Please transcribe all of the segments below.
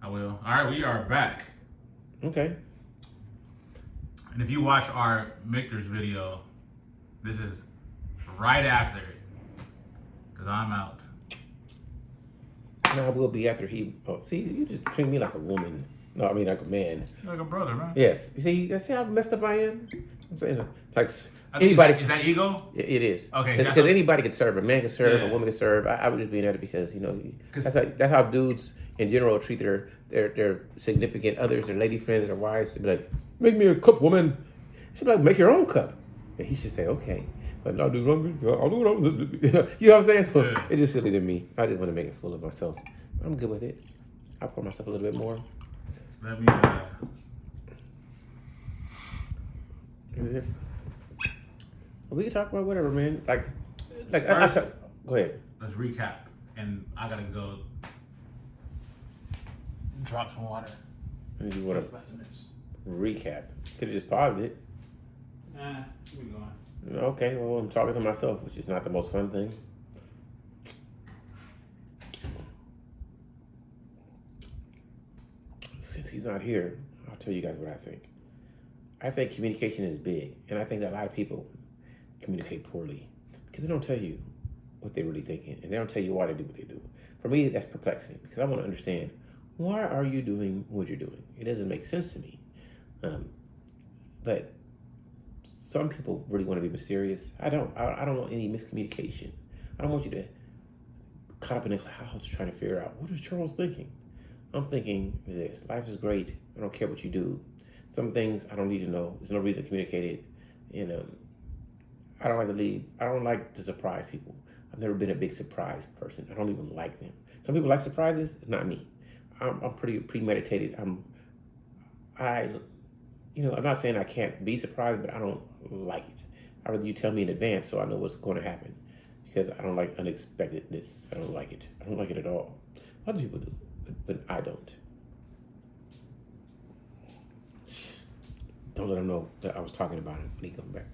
will. All right, we are back. Okay. And if you watch our Michter's video, this is right after it. Because I'm out. And I will be after he. Oh, see, you just treat me like a woman. No, I mean like a man. You're like a brother, man. Yes. You see how messed up I am? I'm saying, like, I think anybody. Is that ego? It is. Okay. Because anybody can serve. A man can serve. Yeah. A woman can serve. I would just be at it because, that's how dudes in general treat their significant others, their lady friends, their wives. They'd be like, make me a cup, woman. She'd be like, make your own cup. And he should say, okay. But not as long as I'll do what I'm. You know what I'm saying? So Yeah. it's just silly to me. I just want to make a fool of myself. I'm good with it. I'll pour myself a little bit more. Let me. We can talk about whatever, man. First, go ahead. Let's recap. And I gotta go drop some water. And you want to recap? Could have just paused it. Nah, keep it going. Okay, well, I'm talking to myself, which is not the most fun thing. Since he's not here, I'll tell you guys what I think. I think communication is big, and I think that a lot of people communicate poorly because they don't tell you what they're really thinking, and they don't tell you why they do what they do. For me, that's perplexing because I want to understand, why are you doing what you're doing? It doesn't make sense to me. But some people really want to be mysterious. I don't want any miscommunication. I don't want you to caught up in the clouds trying to figure out, what is Charles thinking? I'm thinking this: life is great. I don't care what you do. Some things I don't need to know. There's no reason to communicate it. I don't like to leave. I don't like to surprise people. I've never been a big surprise person. I don't even like them. Some people like surprises, not me. I'm pretty premeditated. I'm not saying I can't be surprised, but I don't like it. I'd rather you tell me in advance so I know what's going to happen, because I don't like unexpectedness. I don't like it. I don't like it at all. Other people do, but I don't. Don't let him know that I was talking about him when he comes back.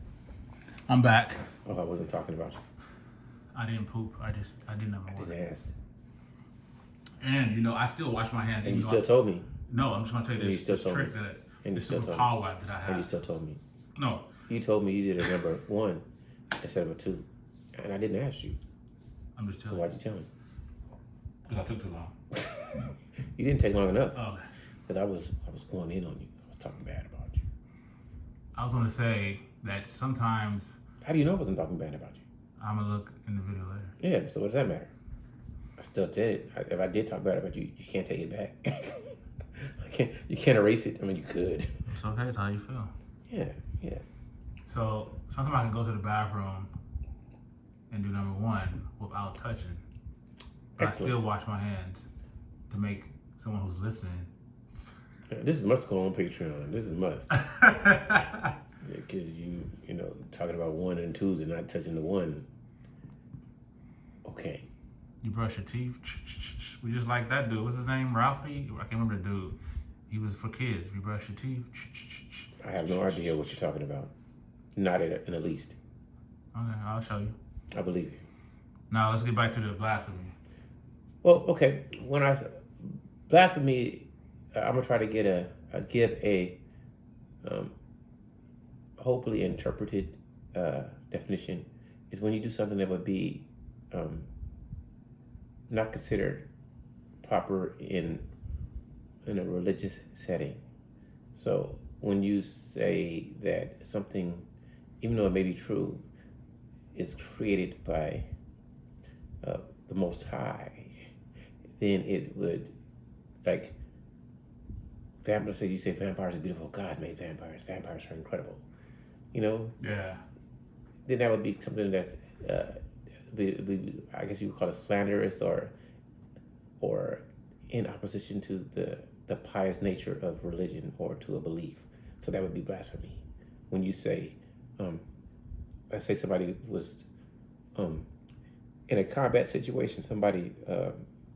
I'm back. Oh, I wasn't talking about you. I didn't poop. I didn't have a water. I didn't ask. And I still wash my hands. And you still told me. No, I'm just gonna tell you this trick And you still told me. power wipe that I have. And you still told me. No. You told me you did a number 1 instead of a 2, and I didn't ask you. I'm just So telling why'd you tell me? Because I took too long. You didn't take long enough. Oh. But I was going in on you. I was talking bad about you. I was gonna say that sometimes. How do you know I wasn't talking bad about you? I'm gonna look in the video later. Yeah, so what does that matter? I still did it. If I did talk bad about you, you can't take it back. You can't erase it. I mean, you could. It's okay. It's how you feel. Yeah. So sometimes I can go to the bathroom and do number 1 without touching. But Excellent. I still wash my hands to make someone who's listening. This must go on Patreon. This is must. Because you talking about 1 and 2s and not touching the 1. Okay. You brush your teeth. We just like that dude. What's his name? Ralphie? I can't remember the dude. He was for kids. You brush your teeth. I have no idea what you're talking about. Not in the least. Okay, I'll show you. I believe you. Now let's get back to the blasphemy. Well, okay. When I say blasphemy, I'm gonna try to give a hopefully interpreted definition. Is when you do something that would be not considered proper in a religious setting. So when you say that something, even though it may be true, is created by the Most High, then it would, like, vampires. Say you say vampires are beautiful. God made vampires. Vampires are incredible. Yeah. Then that would be something that's, I guess you would call it slanderous or in opposition to the pious nature of religion or to a belief. So that would be blasphemy. When you say, let's say somebody was in a combat situation, somebody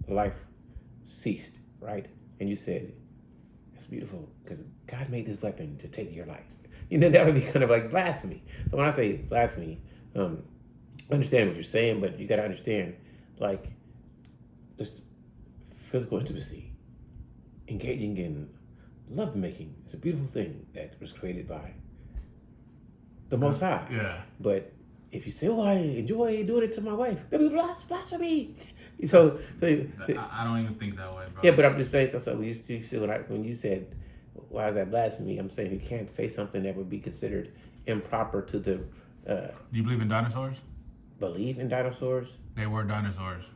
life ceased, right? And you said, that's beautiful because God made this weapon to take your life. That would be kind of like blasphemy. So when I say blasphemy, I understand what you're saying, but you got to understand, like, just physical intimacy engaging in lovemaking. It's a beautiful thing that was created by the Most High. Yeah. But if you say, "Oh, I enjoy doing it to my wife," that'd be blasphemy. So I don't even think that way, bro. yeah, but I'm just saying. So you see when you said, "Why is that blasphemy?" I'm saying you can't say something that would be considered improper to the. Do you believe in dinosaurs? Believe in dinosaurs? They were dinosaurs.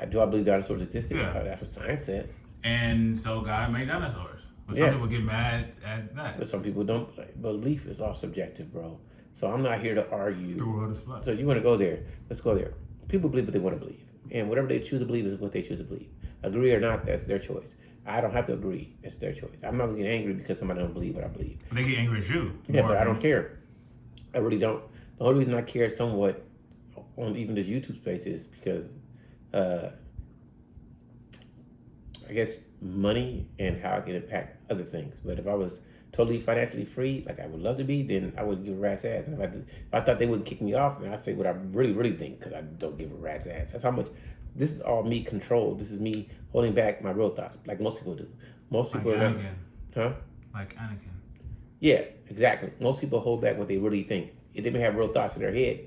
Do I believe dinosaurs existed? Yeah. That's what science says. And so God made dinosaurs. But some Yes. people get mad at that. But some people don't. Belief is all subjective, bro. So I'm not here to argue. The world is flat. So you want to go there? Let's go there. People believe what they want to believe, and whatever they choose to believe is what they choose to believe. Agree or not, that's their choice. I don't have to agree. It's their choice. I'm not gonna get angry because somebody don't believe what I believe. But they get angry at you. Yeah, more but I than- don't care. I really don't. The only reason I care somewhat on even this YouTube space is because I guess money and how it can impact other things. But if I was totally financially free, like I would love to be, then I would give a rat's ass. And if I thought they wouldn't kick me off, then I'd say what I really think, because I don't give a rat's ass. That's how much. This is all me controlled. This is me holding back my real thoughts, like most people do. Most Like people are not. Anakin. Huh? Like Anakin. Yeah, exactly. Most people hold back what they really think. They may have real thoughts in their head,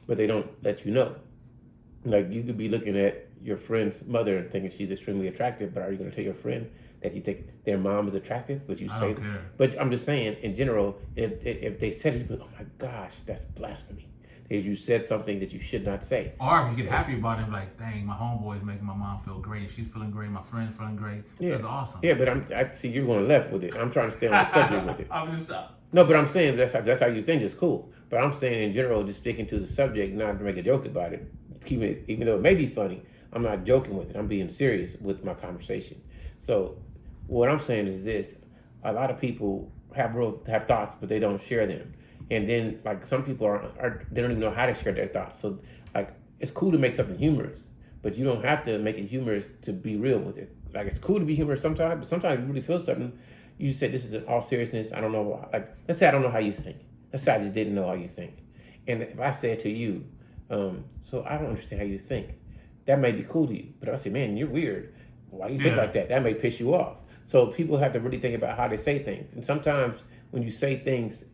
but they don't let you know. Like, you could be looking at your friend's mother and thinking she's extremely attractive, but are you going to tell your friend that you think their mom is attractive? Would you I say don't care. But I'm just saying, in general, if they said it, you'd be like, oh my gosh, that's blasphemy. If you said something that you should not say. Or if you get happy about it, like, dang, my homeboy is making my mom feel great. She's feeling great. My friend's feeling great. Yeah. That's awesome. Yeah, but I see you're going left with it. I'm trying to stay on the subject with it. I'm just No, but I'm saying that's how you think it's cool. But I'm saying in general, just sticking to the subject, not to make a joke about it. Keeping it, even though it may be funny, I'm not joking with it. I'm being serious with my conversation. So what I'm saying is this: a lot of people have thoughts, but they don't share them. And then, like, some people they don't even know how to share their thoughts. So, like, it's cool to make something humorous, but you don't have to make it humorous to be real with it. Like, it's cool to be humorous sometimes, but sometimes you really feel something. You say, this is in all seriousness. I don't know. Like, let's say I don't know how you think. Let's say I just didn't know how you think. And if I said to you, so I don't understand how you think, that may be cool to you. But if I say, man, you're weird. Why do you think like that? That may piss you off. So people have to really think about how they say things. And sometimes when you say things,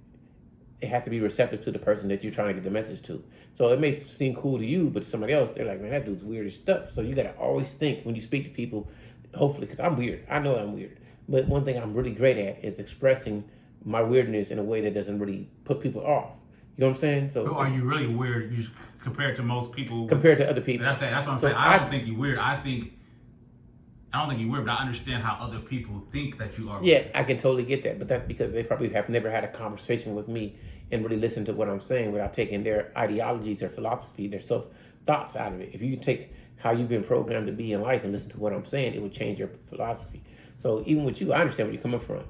it has to be receptive to the person that you're trying to get the message to. So it may seem cool to you, but to somebody else, they're like, man, that dude's weird as stuff. So you got to always think when you speak to people, hopefully, because I'm weird. I know I'm weird. But one thing I'm really great at is expressing my weirdness in a way that doesn't really put people off. You know what I'm saying? So are you really weird compared to most people? Compared to other people. That's what I'm saying. I don't think you're weird. I don't think you're weird, but I understand how other people think that you are weird. Yeah, I can totally get that. But that's because they probably have never had a conversation with me and really listened to what I'm saying without taking their ideologies, their philosophy, their self-thoughts out of it. If you take how you've been programmed to be in life and listen to what I'm saying, it would change your philosophy. So even with you, I understand where you're coming from.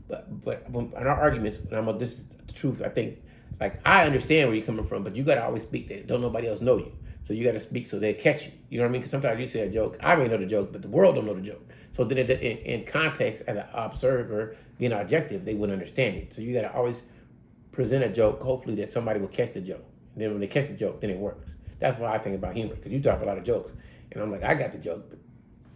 But in our arguments, and this is the truth, I think, like, I understand where you're coming from, but you got to always speak that don't nobody else know you. So you got to speak so they catch you. You know what I mean? Because sometimes you say a joke, I may know the joke, but the world don't know the joke. So then in context, as an observer, being objective, they wouldn't understand it. So you got to always present a joke, hopefully that somebody will catch the joke. And then when they catch the joke, then it works. That's why I think about humor, because you drop a lot of jokes. And I'm like, I got the joke, but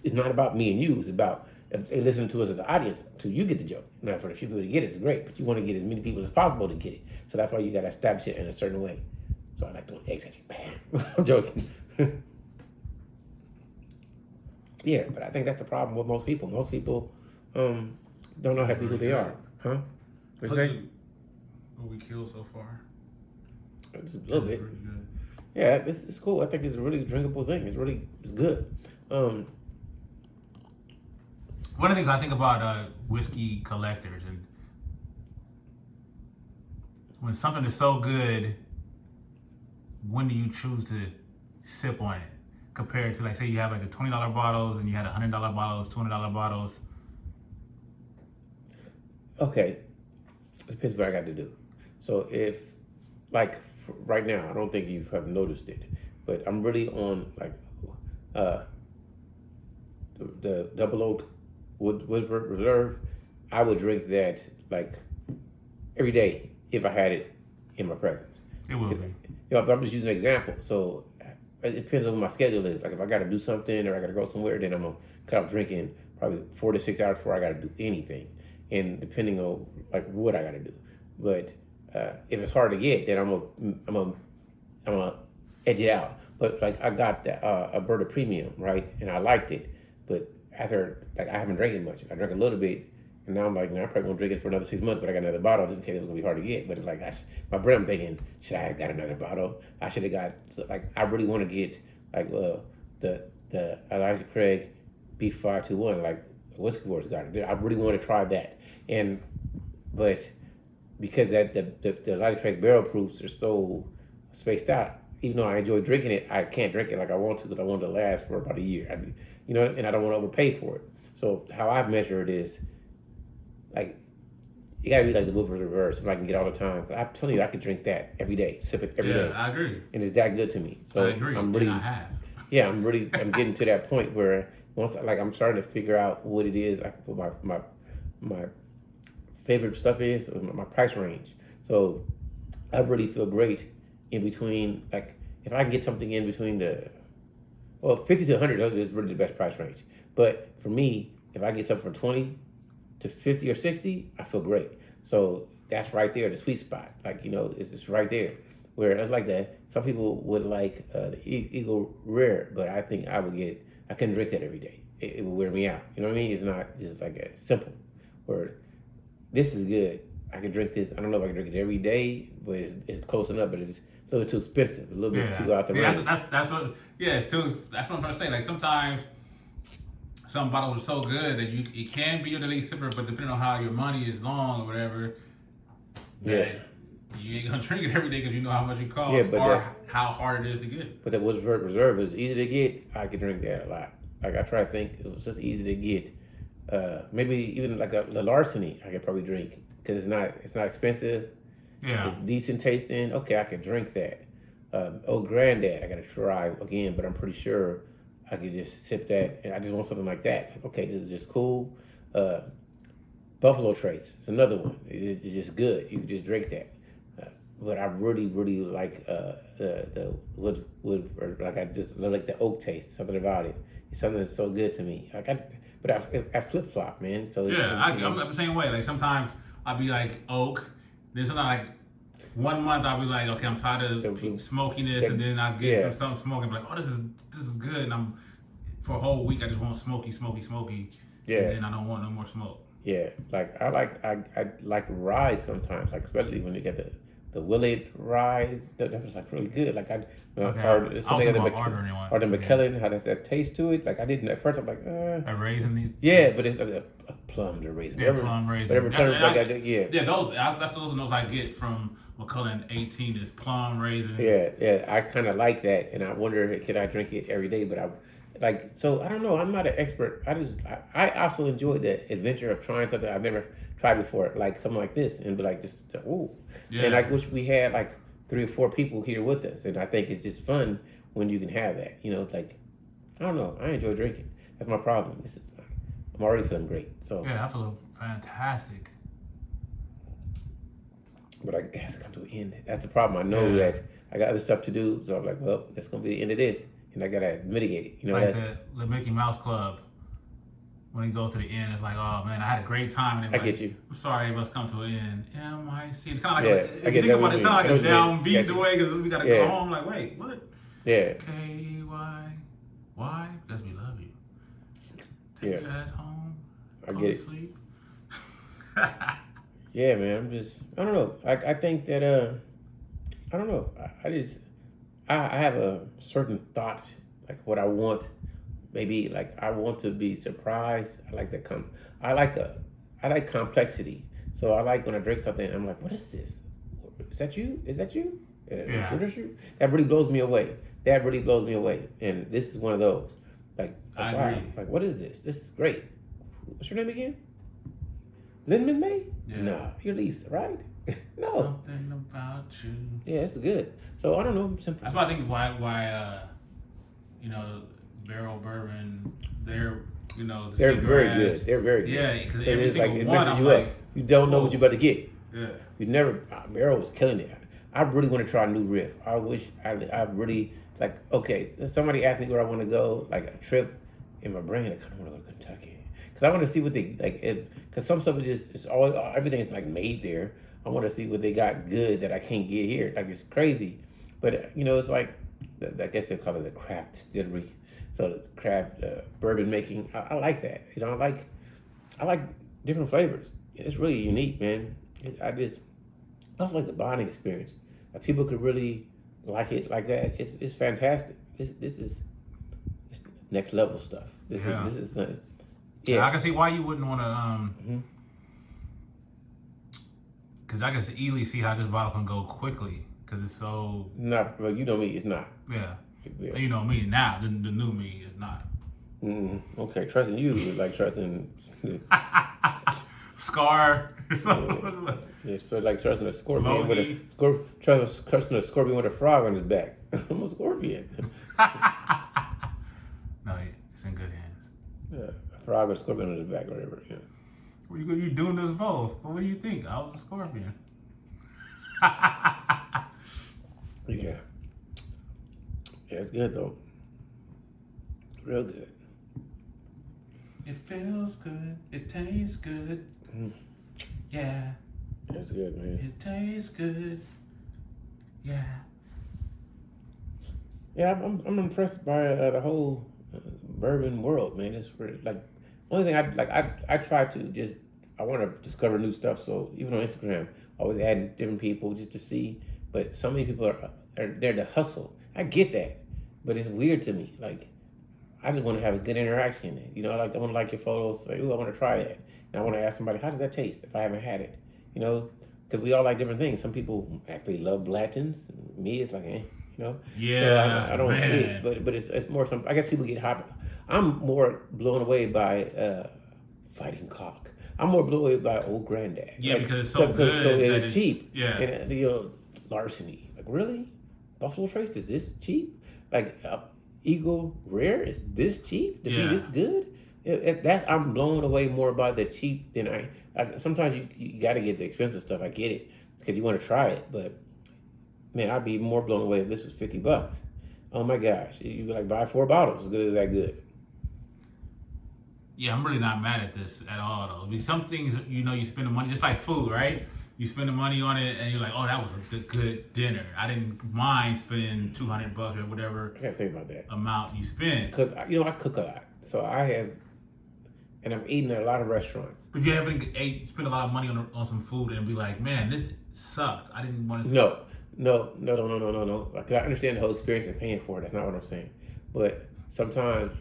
it's not about me and you. It's about if they listen to us as an audience, till you get the joke. Now, for the few people to get it, it's great, but you want to get as many people as possible to get it. So that's why you got to establish it in a certain way. So I like doing eggs at you, bam. I'm joking. Yeah, but I think that's the problem with most people. Most people don't know how to be who they are. Huh? What you say? What we killed so far. Just a little bit. Pretty good. Yeah, it's cool. I think it's a really drinkable thing. It's good. One of the things I think about whiskey collectors, and when something is so good, when do you choose to sip on it? Compared to, like, say you have like the $20 bottles and you had $100 bottles, $200 bottles. Okay, it depends what I got to do. So if, like, right now, I don't think you have noticed it, but I'm really on, like, the Double Oak Woodford Reserve. I would drink that, like, every day if I had it in my presence. It will be. But I'm just using an example. So it depends on what my schedule is. Like, if I got to do something or I got to go somewhere, then I'm going to cut off drinking probably 4 to 6 hours before I got to do anything, and depending on like what I got to do. But if it's hard to get, then I'm gonna edge it out. But like I got the a Bourbon Premium, right, and I liked it. But after like I haven't drank it much. I drank a little bit, and now I'm like, I probably won't drink it for another 6 months. But I got another bottle just in case it was gonna be hard to get. But it's like my brain, I'm thinking, should I have got another bottle? I should have got like I really want to get like the Elijah Craig B521 like Whiskey Wars got it. I really want to try that, but because that the Elijah Craig barrel proofs are so spaced out. Even though I enjoy drinking it, I can't drink it like I want to because I want it to last for about a year. And I don't want to overpay for it. So how I measure it is, like, you gotta be like the Woodford Reserve, something I can get all the time. I'm telling you, I could drink that every day, sip it every day. Yeah, I agree. And it's that good to me. So I agree. I'm really, and I have. yeah, I'm getting to that point where once like I'm starting to figure out what it is, like what my favorite stuff is, my price range. So I really feel great in between, like if I can get something in between 50 to 100 is really the best price range. But for me, if I get something from 20 to 50 or 60, I feel great. So that's right there, the sweet spot. Like, it's right there. Where it's like that, some people would like the Eagle Rare, but I think I couldn't drink that every day. It would wear me out. You know what I mean? It's not just like a simple. Where this is good. I can drink this. I don't know if I can drink it every day, but it's close enough, but it's a little too expensive, a little bit too out the range. That's what. Yeah, it's too. That's what I'm trying to say. Like sometimes, some bottles are so good that it can be your daily sipper, but depending on how your money is long or whatever, that you ain't gonna drink it every day because you know how much it costs or how hard it is to get. But that Woodford Reserve is easy to get. I could drink that a lot. Like I try to think, it was just easy to get. Maybe even like the Larceny, I could probably drink because it's not expensive. Yeah. It's decent tasting. Okay, I can drink that. Old Granddad, I gotta try again, but I'm pretty sure I could just sip that, and I just want something like that. Like, okay, this is just cool. Buffalo Trace is another one. It's just good. You can just drink that. But I really, really like the wood, or like I just like the oak taste. Something about it. It's something that's so good to me. But I flip flop, man. So yeah, I'm the same way. Like sometimes I'll be like oak. Then sometimes like 1 month I'll be like, okay, I'm tired of smoking this, and then I'll get something smoking. Like, oh, this is good. And I'm for a whole week I just want smoky. Yeah. And then I don't want no more smoke. Yeah, like I like rye sometimes, like especially when you get the Willett rye. That was like really good. Like or the McKellen, how that taste to it. Like I didn't at first. I'm like, a raisin. Yeah, but it's a plum to raisin. Yeah, plum raisin. Whatever term, Yeah, those are those I get from McCullen 18 is plum raisin. Yeah, I kind of like that, and I wonder could I drink it every day, but I don't know. I'm not an expert. I also enjoy the adventure of trying something I've never tried before, like something like this, and be like just ooh. Yeah. And I wish we had like 3 or 4 people here with us, and I think it's just fun when you can have that. Like I don't know. I enjoy drinking. That's my problem. I'm already feeling great. So yeah, I feel fantastic. But it has to come to an end. That's the problem. I know that I got other stuff to do, so I'm like, well, that's gonna be the end of this, and I gotta mitigate it. Like the Mickey Mouse Club. When he goes to the end, it's like, oh man, I had a great time. And I get you. I'm sorry, it must come to an end. M-I-C. It's kind of like, if you think about it, it's kind of like a downbeat the way because we got to go home. Like, wait, what? Yeah. K-Y. Why? Because we love you. Take your ass home. I get it. Sleep. Yeah, man. I don't know. I think that, I don't know. I have a certain thought, like what I want. Maybe like I want to be surprised. I like that I like complexity. So I like when I drink something, I'm like, what is this? Is that you? Is that you? Yeah. That really blows me away. And this is one of those. Like I wow. agree. Like what is this? This is great. What's your name again? Linman May? Yeah. No, you're Lisa, right? No. Something about you. Yeah, it's good. So I don't know. Simple. That's why I think why barrel bourbon, they're very good. They're very good. Yeah, because every single it one, messes I'm you like, up. You don't know what you're about to get. Yeah. You never. Barrel was killing it. I really want to try a new riff. I wish I really okay. Somebody asked me where I want to go, like a trip. In my brain, I kind of want to go to Kentucky because I want to see what they like. Because some stuff is just it's all everything is like made there. I want to see what they got good that I can't get here. Like it's crazy, but it's like I guess they call it the craft distillery. So craft bourbon making, I like that. I like different flavors. It's really unique, man. I love like the bonding experience. Like people could really like it like that. It's fantastic. This is it's next level stuff. This is yeah. I can see why you wouldn't want to because I can easily see how this bottle can go quickly because it's so. Not, well, you know me, it's not. Yeah. You know me now. The new me is not. Okay, trusting you is like trusting. Scar. Yeah, it's like trusting a scorpion trusting a scorpion with a frog on his back. I'm a scorpion. No, it's in good hands. Yeah, a frog with a scorpion on his back, or whatever. Yeah. Well, you doing this both. What do you think? I was a scorpion. Yeah. Yeah, it's good though. Real good. It feels good. It tastes good. Yeah. That's good, man. It tastes good. Yeah. Yeah, I'm impressed by the whole bourbon world, man. It's really, like only thing I try to just I want to discover new stuff. So even on Instagram, always adding different people just to see. But so many people are there to hustle. I get that, but it's weird to me. Like I just want to have a good interaction. Like I want to like your photos. Say, ooh, I want to try that. And I want to ask somebody, how does that taste if I haven't had it? Because we all like different things. Some people actually love Blatons. Me, it's like, Yeah, so I don't man. eat, but it's more I guess people get hot. I'm more blown away by Fighting Cock. I'm more blown away by Old Granddad. Yeah, because it's so good. So that it's cheap. Yeah. And Larceny. Like really, Buffalo Trace is this cheap? Like Eagle Rare is this cheap to be this good? I'm blown away more by the cheap than I sometimes you got to get the expensive stuff. I get it because you want to try it, but man, I'd be more blown away if this was $50. Oh my gosh, you like buy 4 bottles. As good as that good. Yeah, I'm really not mad at this at all, though. I mean, some things, you spend the money, just like food, right? You spend the money on it, and you're like, oh, that was a good dinner. I didn't mind spending $200 or whatever. I gotta think about that amount you spend. Because I cook a lot, so I have, and I've eaten at a lot of restaurants. But you haven't spent a lot of money on some food and be like, man, this sucked. I didn't want to. No. Because I understand the whole experience and paying for it. That's not what I'm saying. But sometimes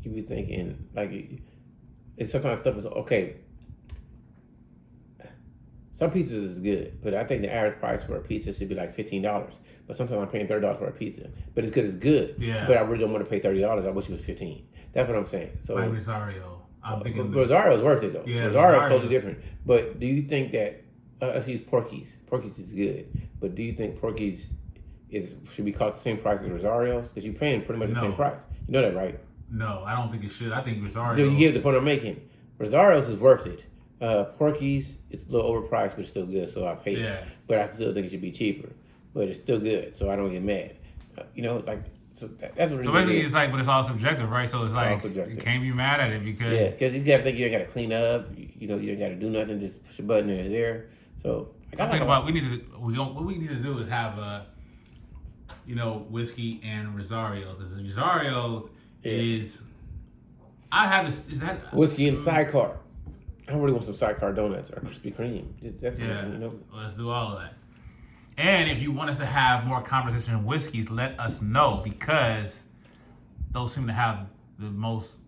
you be thinking sometimes stuff is okay. Some pizzas is good, but I think the average price for a pizza should be like $15. But sometimes I'm paying $30 for a pizza. But it's because it's good. Yeah. But I really don't want to pay $30. I wish it was $15. That's what I'm saying. So like Rosario. I'm thinking Rosario's worth it though. Yeah, Rosario's totally different. But do you think that let's use Porky's. Porky's is good. But do you think Porky's should be cost the same price as Rosario's? Because you're paying pretty much the same price. You know that, right? No, I don't think it should. I think Rosario's. Do you get the point I'm making? Rosario's is worth it. Porky's, it's a little overpriced, but it's still good, so I pay it. But I still think it should be cheaper. But it's still good, so I don't get mad. So that's what it is. So basically, it's like, but it's all subjective, right? So it's like, you can't be mad at it because... Yeah, because you got to think you ain't got to clean up. You ain't got to do nothing. Just push a button and it's there. So... I'm thinking about, what we need to do is have, whiskey and Rosario's. Because Rosario's is... I have this... Is that... Whiskey and sidecar. I really want some sidecar donuts or Krispy Kreme. That's Let's do all of that. And if you want us to have more conversation in whiskeys, let us know because those seem to have the most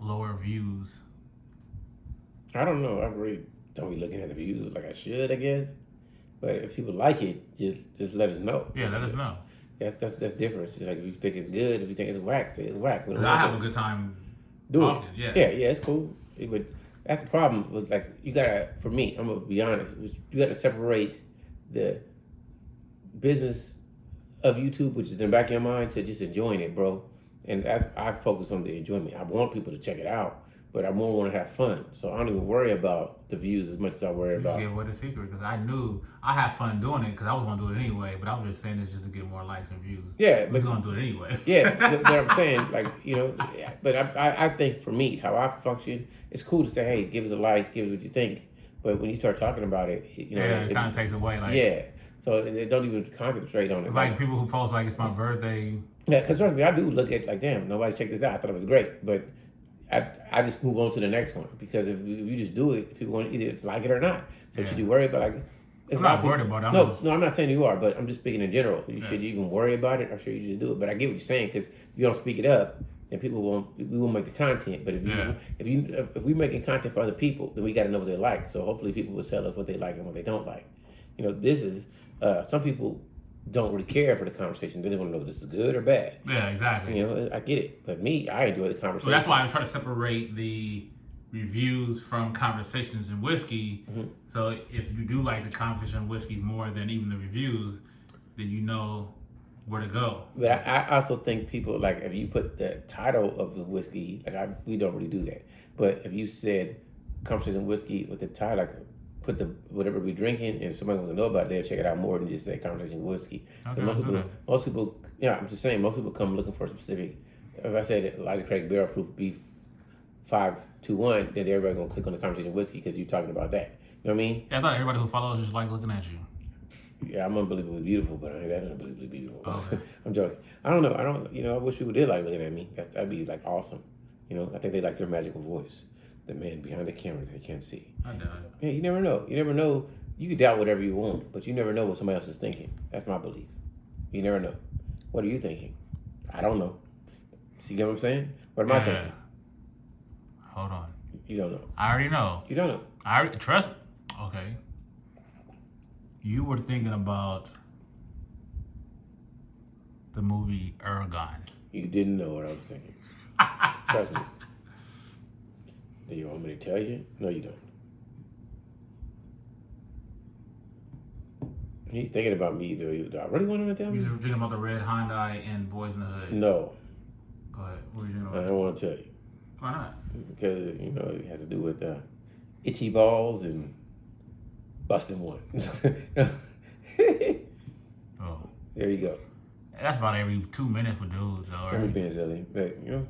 lower views. I don't know. I really don't be looking at the views like I should, I guess. But if people like it, just let us know. Yeah, let us know. That's different. It's like if you think it's good, if you think it's whack, say it's whack. Because I have a good time talking. Yeah, it's cool. But that's the problem. With you gotta, for me, I'm gonna be honest. You gotta separate the business of YouTube, which is in the back of your mind, to just enjoying it, bro. And I focus on the enjoyment. I want people to check it out, but I more want to have fun. So I don't even worry about the views as much as I worry Just about. give away the secret because I knew I had fun doing it because I was going to do it anyway. But I was just saying this just to get more likes and views. Yeah, I was going to do it anyway. Yeah, but I'm saying, like, you know, but I think for me, how I function, it's cool to say, hey, give us a like, give us what you think. But when you start talking about it, you know, it kind of takes away. Like, yeah. So they don't even concentrate on it. It's like people who post like it's my birthday. Yeah, because trust me, I do look at like, damn, nobody checked this out. I thought it was great, but I just move on to the next one because if you just do it, people want to either like it or not. So should you worry about like? I'm not worried about it. No, I'm not saying you are, but I'm just speaking in general. Should you even worry about it, or should you just do it? But I get what you're saying because if you don't speak it up, then people won't. We won't make the content. But if we making content for other people, then we got to know what they like. So hopefully people will tell us what they like and what they don't like. You know, this is some people don't really care for the conversation. They just want to know if this is good or bad. Yeah, exactly. You know, I get it. But me, I enjoy the conversation. So that's why I try to separate the reviews from conversations in whiskey. Mm-hmm. So if you do like the conversation in whiskey more than even the reviews, then you know where to go. But I also think people, like, if you put the title of the whiskey, like we don't really do that. But if you said conversation whiskey with the title, like put the whatever we're drinking, and if somebody wants to know about it, they'll check it out more than just say conversation whiskey. Okay, So most people, yeah, I'm just saying, most people come looking for a specific. If I said Elijah Craig Barrel Proof Beef 521, then everybody gonna click on the conversation whiskey because you're talking about that. You know what I mean? Yeah, I thought everybody who follows just like looking at you. Yeah, I'm unbelievably beautiful, but I ain't that unbelievably beautiful. Okay. I'm joking. I don't know. You know, I wish people did like looking at me. That'd be like awesome. You know, I think they like your magical voice. The man behind the camera that you can't see. I doubt it. Yeah, you never know. You never know. You can doubt whatever you want, but you never know what somebody else is thinking. That's my belief. You never know. What are you thinking? I don't know. See what I'm saying? What am I thinking? Hold on. You don't know. I already know. You don't know. I already trust. Okay. You were thinking about the movie Ergon. You didn't know what I was thinking. Trust me. Do you want me to tell you? No, you don't. He's thinking about me. Do I really want him to tell me? You were thinking about the red Hyundai and Boys in the Hood. No. Go ahead. What were you thinking I about? don't want to tell you. Why not? Because, you know, it has to do with itchy balls and busting one. Oh. There you go. That's about every 2 minutes for dudes, though. I'm Right? being silly. But, you know,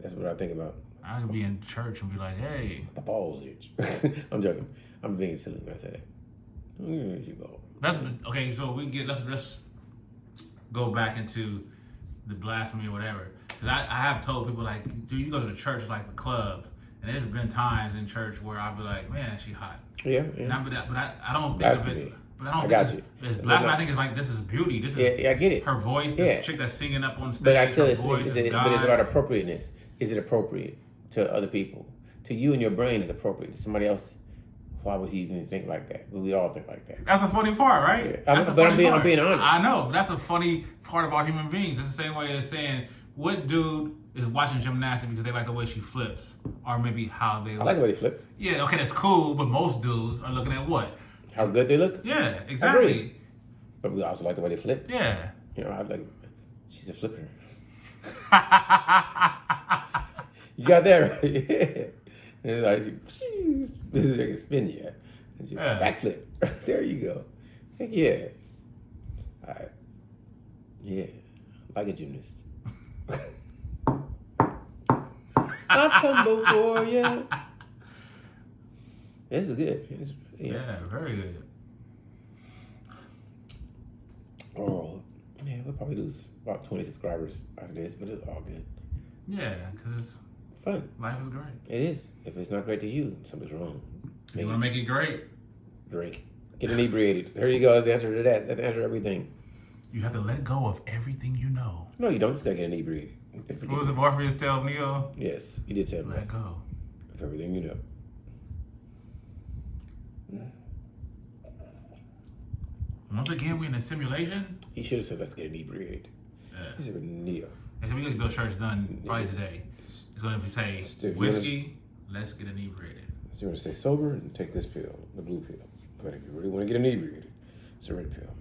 that's what I think about. I could be in church and be like, hey. The balls itch. I'm joking. I'm being silly when I say that. Itchy ball. That's okay. So let's go back into the blasphemy or whatever. Because I have told people like, dude, you go to the church like the club, and there's been times in church where I'll be like, man, she hot. Yeah. And I don't think Blasphemy. of it. But I don't got think you. it's blasphemy. I think it's like this is beauty. This is Yeah, I get it. her voice. This chick that's singing up on stage. But I feel her voice is God. but it's about appropriateness. Is it appropriate to other people? To you and your brain is appropriate. To somebody else, why would he even think like that? But we all think like that. That's a funny part, right? Yeah. That's I'm being honest. I know. That's a funny part about human beings. It's the same way as saying, what dude is watching gymnastics because they like the way she flips? Or maybe how they look. I like the way they flip. Yeah, okay, that's cool, but most dudes are looking at what? How good they look. Yeah, exactly. But we also like the way they flip. Yeah. You know, I like. She's a flipper. You got that right. Yeah. And like, this is like a spin, yeah. And she backflip. There you go. Yeah. All right. Yeah. Like a gymnast. I tumble for you. This is good. Yeah, very good. Oh, yeah, we'll probably lose about 20 subscribers after this, but it's all good. Yeah, because it's fun. Life is great. It is. If it's not great to you, something's wrong. If you want to make it great, drink. Get inebriated. There you go. That's the answer to that. That's the answer to everything. You have to let go of everything you know. No, you don't. Just gotta get inebriated. What was it Morpheus tell Neo? Yes, you did tell me. Let go of everything you know. Once again, we're in a simulation. He should have said, "Let's get inebriated." Yeah. He said, "Neo." I said, we get those shirts done probably today. It's going to say, whiskey, let's get inebriated. So you want to stay sober and take this pill, the blue pill. But if you really want to get inebriated, it's a red pill.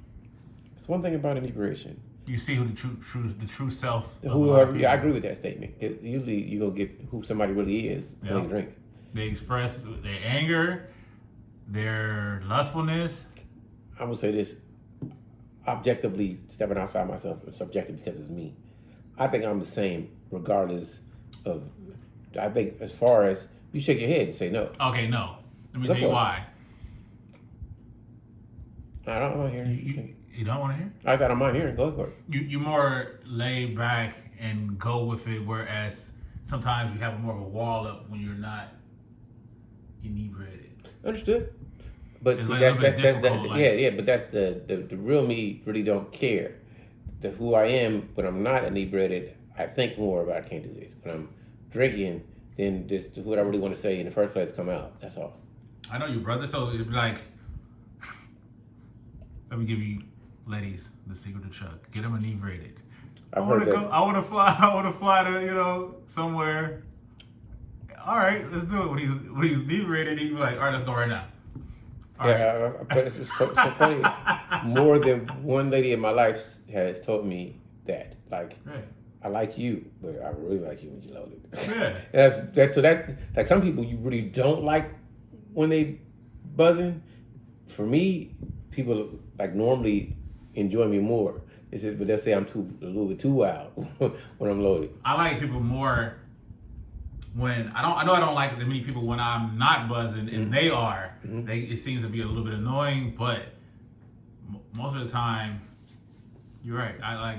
It's one thing about inebriation. You see who the true self. Whoever, I agree with that statement. Usually, you gonna get who somebody really is when they drink. They express their anger, their lustfulness. I'm gonna say this: objectively, stepping outside myself, it's subjective because it's me. I think I'm the same, regardless of. I think as far as you shake your head and say no. Okay, no. Let me tell you why. I don't want to hear. You don't want to hear? I thought I might hear it. Go for it. You more laid back and go with it, whereas sometimes you have more of a wall up when you're not inebriated. Understood. But see, like that's like, yeah. But that's the real me really don't care. The who I am when I'm not inebriated, I think more about I can't do this. When I'm drinking, then just what I really want to say in the first place come out. That's all. I know you, brother. So it'd be like, let me give you, ladies, the secret to Chuck. Get them inebriated. I want to fly to somewhere. All right, let's do it. When he's inebriated, he'd be like, all right, let's go right now. But it's so funny. More than one lady in my life has told me that, like, right. I like you, but I really like you when you loaded. Yeah. So like some people you really don't like when they buzzing. For me, people like normally enjoy me more. But they'll say I'm a little bit too wild when I'm loaded. I like people more when I know I don't like the many people when I'm not buzzing and they are. Mm-hmm. It seems to be a little bit annoying, but most of the time, you're right. I like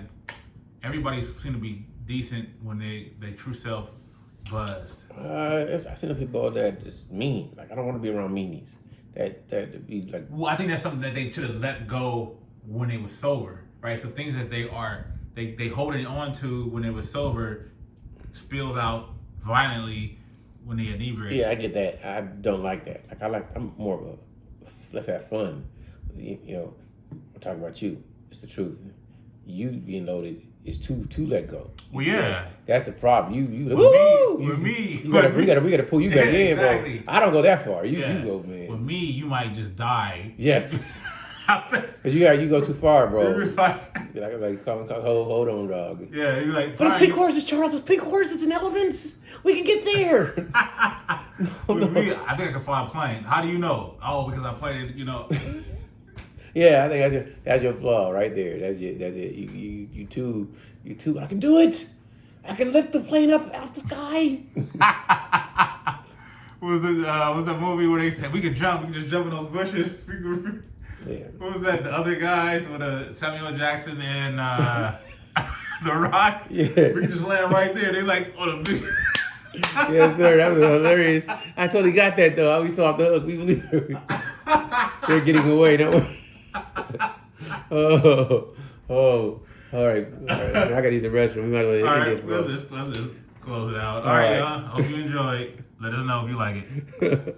everybody seem to be decent when they true self buzzed. I seen the people that is mean. Like I don't want to be around meanies. That be like. Well, I think that's something that they should have let go when they were sober, right? So things that they holding on to when they were sober spills out violently when they inebriated. Yeah, I get that. I don't like that. I'm more of a let's have fun. I'm talking about you. It's the truth. You being loaded is too let go. Well, yeah. That's the problem. With me. We gotta pull you back in, exactly. bro. I don't go that far. You go, man. With me, you might just die. Yes. Cause you go too far, bro. You're like hold on, dog. Yeah, you're like. For the pink horses, Charles. Those pink horses and elephants. We can get there. With me, I think I can fly a plane. How do you know? Oh, because I played it. Yeah, I think that's your flaw right there. That's it. You too. I can do it. I can lift the plane up out the sky. was that movie where they said we can just jump in those bushes? Yeah. What was that? The other guys with Samuel Jackson and The Rock? Yeah. We can just land right there. They like on a big. Yes, sir. That was hilarious. I totally got that though. I always off the hook. We believe they're getting away. Don't worry. Oh. All right. I gotta use the restroom. We might as well end this, bro. Let's just close it out. All right, y'all. Hope you enjoy it. Let us know if you like it.